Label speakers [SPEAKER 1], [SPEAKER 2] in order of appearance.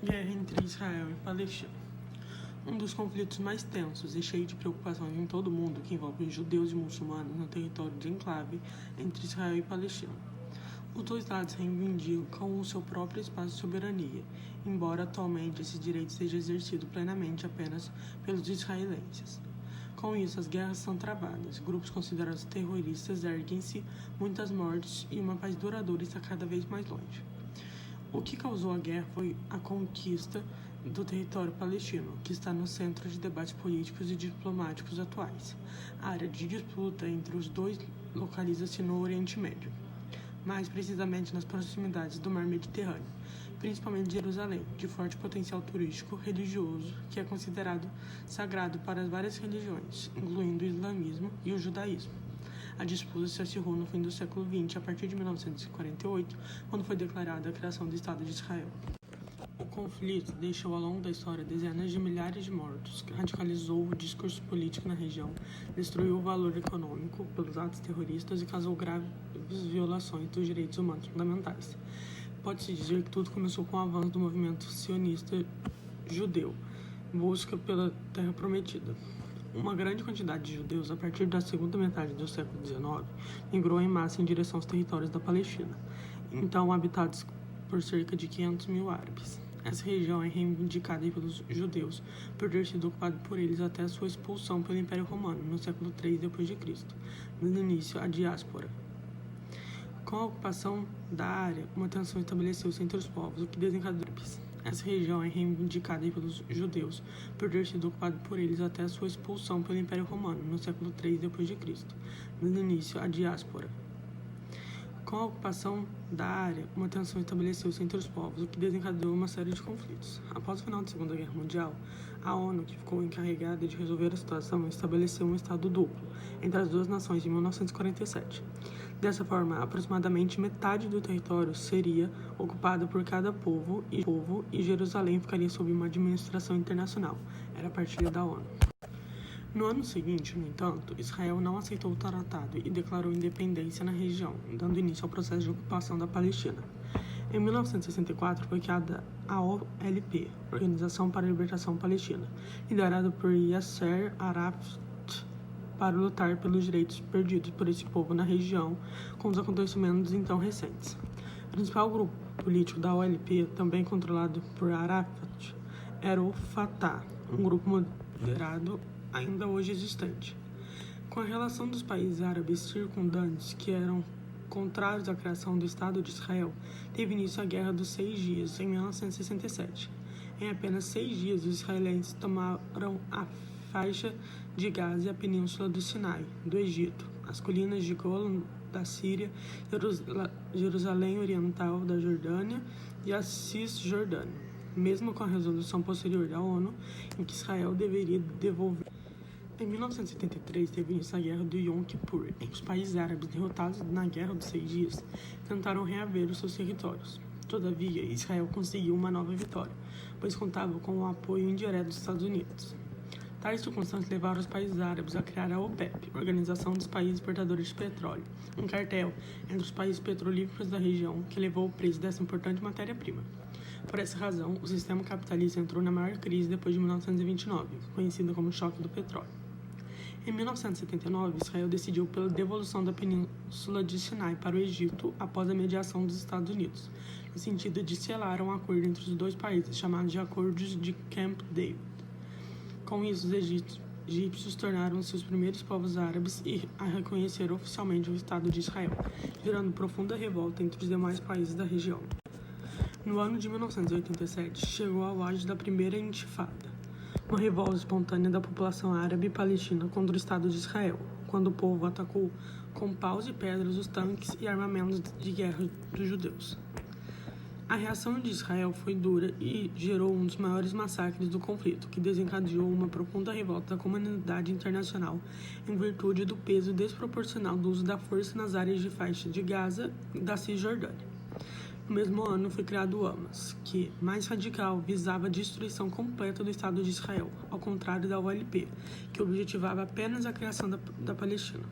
[SPEAKER 1] Guerra entre Israel e Palestina. Um dos conflitos mais tensos e cheio de preocupações em todo o mundo que envolve judeus e muçulmanos no território de enclave entre Israel e Palestina. Os dois lados reivindicam o seu próprio espaço de soberania, embora atualmente esse direito seja exercido plenamente apenas pelos israelenses. Com isso, as guerras são travadas, grupos considerados terroristas erguem-se, muitas mortes e uma paz duradoura está cada vez mais longe. O que causou a guerra foi a conquista do território palestino, que está no centro de debates políticos e diplomáticos atuais. A área de disputa entre os dois localiza-se no Oriente Médio, mais precisamente nas proximidades do Mar Mediterrâneo, principalmente Jerusalém, de forte potencial turístico religioso, que é considerado sagrado para várias religiões, incluindo o islamismo e o judaísmo. A disputa se acirrou no fim do século XX, a partir de 1948, quando foi declarada a criação do Estado de Israel. O conflito deixou ao longo da história dezenas de milhares de mortos, radicalizou o discurso político na região, destruiu o valor econômico pelos atos terroristas e causou graves violações dos direitos humanos fundamentais. Pode-se dizer que tudo começou com o avanço do movimento sionista judeu, busca pela Terra Prometida. Uma grande quantidade de judeus, a partir da segunda metade do século XIX, migrou em massa em direção aos territórios da Palestina, então habitados por cerca de 500 mil árabes. Essa região é reivindicada pelos judeus por ter sido ocupada por eles até a sua expulsão pelo Império Romano, no século III d.C., dando início à diáspora. Com a ocupação da área, uma tensão estabeleceu-se entre os povos, o que desencadeou árabes. Essa região é reivindicada pelos judeus por ter sido ocupada por eles até a sua expulsão pelo Império Romano, no século III d.C., dando início à diáspora. Com a ocupação da área, uma tensão estabeleceu-se entre os povos, o que desencadeou uma série de conflitos. Após o final da Segunda Guerra Mundial, a ONU, que ficou encarregada de resolver a situação, estabeleceu um Estado duplo entre as duas nações em 1947. Dessa forma, aproximadamente metade do território seria ocupada por cada povo e Jerusalém ficaria sob uma administração internacional. Era a partilha da ONU. No ano seguinte, no entanto, Israel não aceitou o tratado e declarou independência na região, dando início ao processo de ocupação da Palestina. Em 1964 foi criada a OLP, Organização para a Libertação Palestina, liderada por Yasser Arafat, para lutar pelos direitos perdidos por esse povo na região com os acontecimentos então recentes. O principal grupo político da OLP, também controlado por Arafat, era o Fatah, um grupo moderado ainda hoje existente. Com a relação dos países árabes circundantes, que eram contrários à criação do Estado de Israel, teve início a Guerra dos 6 Dias, em 1967. Em apenas 6 dias, os israelenses tomaram a faixa de Gaza e a península do Sinai, do Egito, as colinas de Golan, da Síria, Jerusalém Oriental, da Jordânia e a Cisjordânia, mesmo com a resolução posterior da ONU, em que Israel deveria devolver. Em 1973, teve início a Guerra do Yom Kippur, em que os países árabes derrotados na Guerra dos 6 Dias tentaram reaver os seus territórios. Todavia, Israel conseguiu uma nova vitória, pois contava com o apoio indireto dos Estados Unidos. Tais circunstâncias levaram os países árabes a criar a OPEP, Organização dos Países Exportadores de Petróleo, um cartel entre os países petrolíferos da região que levou o preço dessa importante matéria-prima. Por essa razão, o sistema capitalista entrou na maior crise depois de 1929, conhecida como choque do petróleo. Em 1979, Israel decidiu pela devolução da península de Sinai para o Egito após a mediação dos Estados Unidos, no sentido de selar um acordo entre os dois países, chamado de Acordos de Camp David. Com isso, os egípcios tornaram-se os primeiros povos árabes a reconhecer oficialmente o Estado de Israel, gerando profunda revolta entre os demais países da região. No ano de 1987, chegou ao auge da primeira intifada, uma revolta espontânea da população árabe e palestina contra o Estado de Israel, quando o povo atacou com paus e pedras os tanques e armamentos de guerra dos judeus. A reação de Israel foi dura e gerou um dos maiores massacres do conflito, que desencadeou uma profunda revolta da comunidade internacional em virtude do peso desproporcional do uso da força nas áreas de faixa de Gaza e da Cisjordânia. No mesmo ano foi criado o Hamas, que, mais radical, visava a destruição completa do Estado de Israel, ao contrário da OLP, que objetivava apenas a criação da Palestina.